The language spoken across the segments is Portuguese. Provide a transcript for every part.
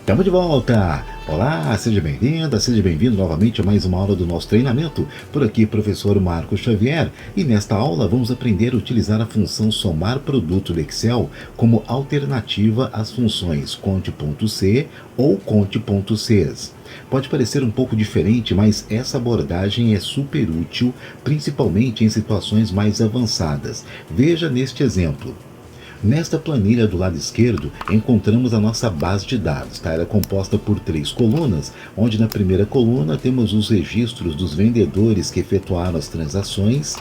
Estamos de volta! Olá, seja bem-vinda, seja bem-vindo novamente a mais uma aula do nosso treinamento. Por aqui, professor Marcos Xavier. E nesta aula vamos aprender a utilizar a função somar produto do Excel como alternativa às funções conte.c ou conte.cs. Pode parecer um pouco diferente, mas essa abordagem é super útil, principalmente em situações mais avançadas. Veja neste exemplo. Nesta planilha do lado esquerdo, encontramos a nossa base de dados. Ela é composta por 3 colunas, onde na primeira coluna temos os registros dos vendedores que efetuaram as transações,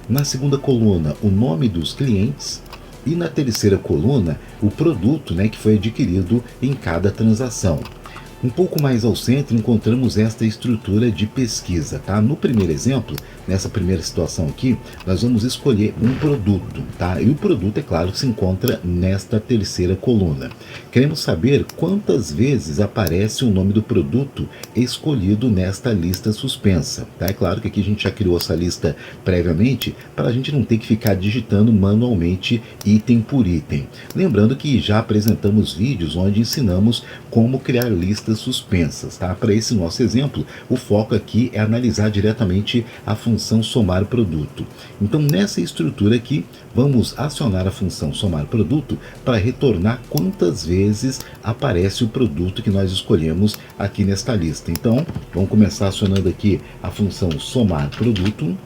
na segunda coluna o nome dos clientes e na terceira coluna o produto que foi adquirido em cada transação. Um pouco mais ao centro encontramos esta estrutura de pesquisa, tá? No primeiro exemplo, nessa primeira situação aqui, nós vamos escolher um produto, tá? E o produto, é claro, se encontra nesta terceira coluna. Queremos saber quantas vezes aparece o nome do produto escolhido nesta lista suspensa, tá? É claro que aqui a gente já criou essa lista previamente para a gente não ter que ficar digitando manualmente item por item. Lembrando que já apresentamos vídeos onde ensinamos como criar listas suspensas, tá? Para esse nosso exemplo, o foco aqui é analisar diretamente a função somar produto. Então, nessa estrutura aqui, vamos acionar a função somar produto para retornar quantas vezes aparece o produto que nós escolhemos aqui nesta lista. Então, vamos começar acionando aqui a função somar produto.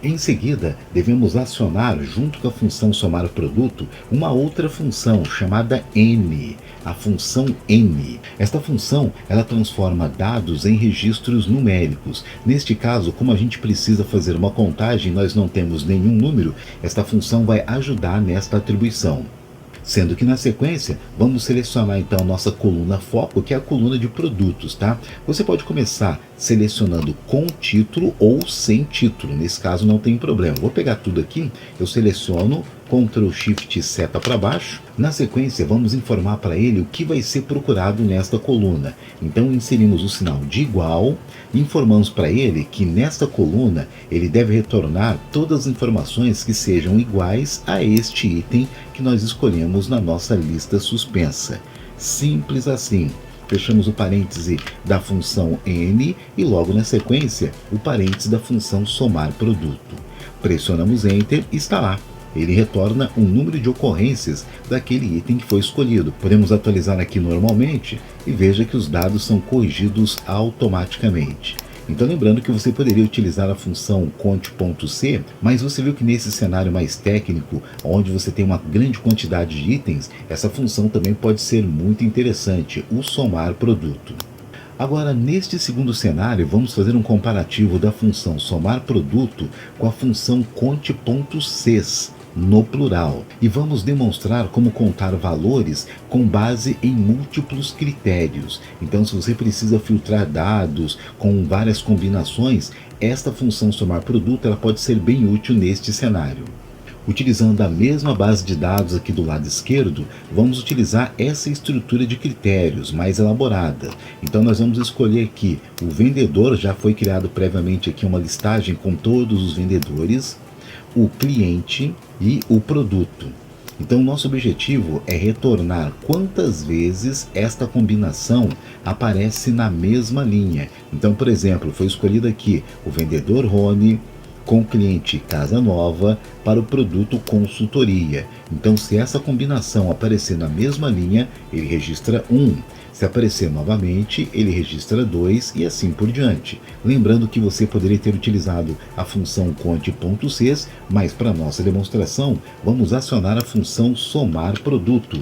Em seguida, devemos acionar, junto com a função somar produto, uma outra função chamada N, a função N. Esta função, ela transforma dados em registros numéricos. Neste caso, como a gente precisa fazer uma contagem, nós não temos nenhum número, esta função vai ajudar nesta atribuição. Sendo que na sequência, vamos selecionar então a nossa coluna foco, que é a coluna de produtos, tá? Você pode começar selecionando com título ou sem título, nesse caso não tem problema. Vou pegar tudo aqui, eu seleciono, Ctrl Shift seta para baixo. Na sequência, vamos informar para ele o que vai ser procurado nesta coluna. Então, inserimos o sinal de igual, informamos para ele que nesta coluna ele deve retornar todas as informações que sejam iguais a este item que nós escolhemos na nossa lista suspensa. Simples assim. Fechamos o parêntese da função N e logo na sequência o parêntese da função somar produto. Pressionamos Enter e está lá. Ele retorna um número de ocorrências daquele item que foi escolhido. Podemos atualizar aqui normalmente e veja que os dados são corrigidos automaticamente. Então lembrando que você poderia utilizar a função conte.c, mas você viu que nesse cenário mais técnico, onde você tem uma grande quantidade de itens, essa função também pode ser muito interessante, o somar produto. Agora, neste segundo cenário, vamos fazer um comparativo da função somar produto com a função conte.cs, no plural. E vamos demonstrar como contar valores com base em múltiplos critérios. Então, se você precisa filtrar dados com várias combinações, esta função somar produto ela pode ser bem útil neste cenário. Utilizando a mesma base de dados aqui do lado esquerdo, vamos utilizar essa estrutura de critérios mais elaborada. Então nós vamos escolher aqui o vendedor, já foi criado previamente aqui uma listagem com todos os vendedores, o cliente e o produto. Então nosso objetivo é retornar quantas vezes esta combinação aparece na mesma linha. Então, por exemplo, foi escolhido aqui o vendedor Rony com o cliente Casa Nova para o produto consultoria. Então, se essa combinação aparecer na mesma linha, ele registra 1. Se aparecer novamente, ele registra 2 e assim por diante. Lembrando que você poderia ter utilizado a função conte.cs, mas para nossa demonstração, vamos acionar a função somar produto.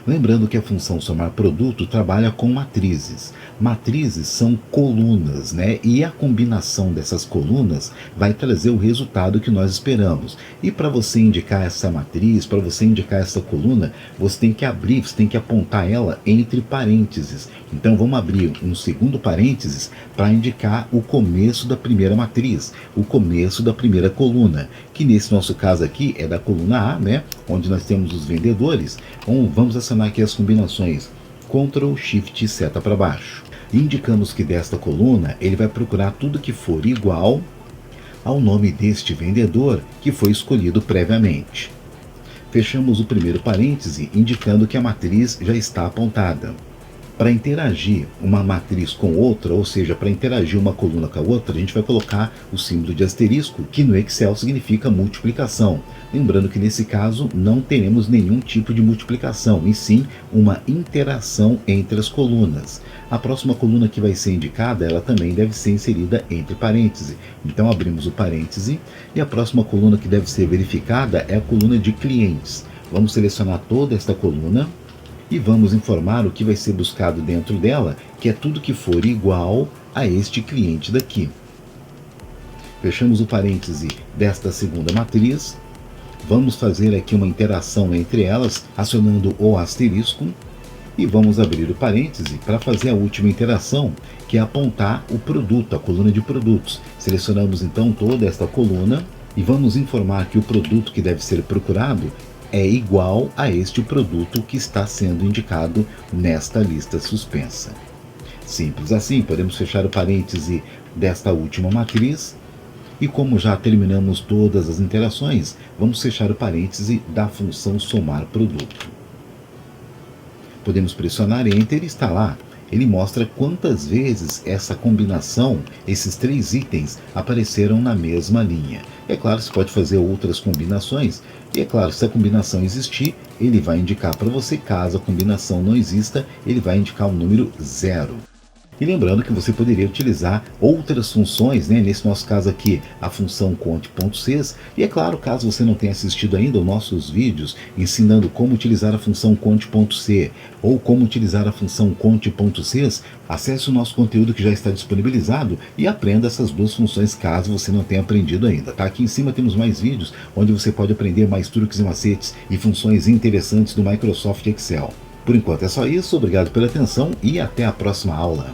Lembrando que a função somar produto trabalha com matrizes. Matrizes são colunas, E a combinação dessas colunas vai trazer o resultado que nós esperamos. E para você indicar essa matriz, para você indicar essa coluna, você tem que abrir, você tem que apontar ela entre parênteses. Então vamos abrir um segundo parênteses para indicar o começo da primeira matriz, o começo da primeira coluna, que nesse nosso caso aqui é da coluna A, onde nós temos os vendedores. Vamos acionar aqui as combinações Ctrl Shift seta para baixo. Indicamos que desta coluna ele vai procurar tudo que for igual ao nome deste vendedor que foi escolhido previamente. Fechamos o primeiro parêntese indicando que a matriz já está apontada. Para interagir uma matriz com outra, ou seja, para interagir uma coluna com a outra, a gente vai colocar o símbolo de asterisco, que no Excel significa multiplicação. Lembrando que nesse caso não teremos nenhum tipo de multiplicação, e sim uma interação entre as colunas. A próxima coluna que vai ser indicada, ela também deve ser inserida entre parênteses. Então abrimos o parêntese e a próxima coluna que deve ser verificada é a coluna de clientes. Vamos selecionar toda esta coluna e vamos informar o que vai ser buscado dentro dela, que é tudo que for igual a este cliente daqui. Fechamos o parêntese desta segunda matriz. Vamos fazer aqui uma interação entre elas, acionando o asterisco. E vamos abrir o parêntese para fazer a última interação, que é apontar o produto, a coluna de produtos. Selecionamos então toda esta coluna e vamos informar que o produto que deve ser procurado é igual a este produto que está sendo indicado nesta lista suspensa. Simples assim, podemos fechar o parêntese desta última matriz. E como já terminamos todas as interações, vamos fechar o parêntese da função somar produto. Podemos pressionar Enter e está lá. Ele mostra quantas vezes essa combinação, esses três itens, apareceram na mesma linha. É claro, você pode fazer outras combinações, e é claro, se a combinação existir, ele vai indicar para você. Caso a combinação não exista, ele vai indicar o número 0. E lembrando que você poderia utilizar outras funções, né? Nesse nosso caso aqui, a função conte.sys. E é claro, caso você não tenha assistido ainda os nossos vídeos ensinando como utilizar a função conte.c ou como utilizar a função conte.sys, acesse o nosso conteúdo que já está disponibilizado e aprenda essas duas funções caso você não tenha aprendido ainda. Tá? Aqui em cima temos mais vídeos onde você pode aprender mais truques e macetes e funções interessantes do Microsoft Excel. Por enquanto é só isso, obrigado pela atenção e até a próxima aula.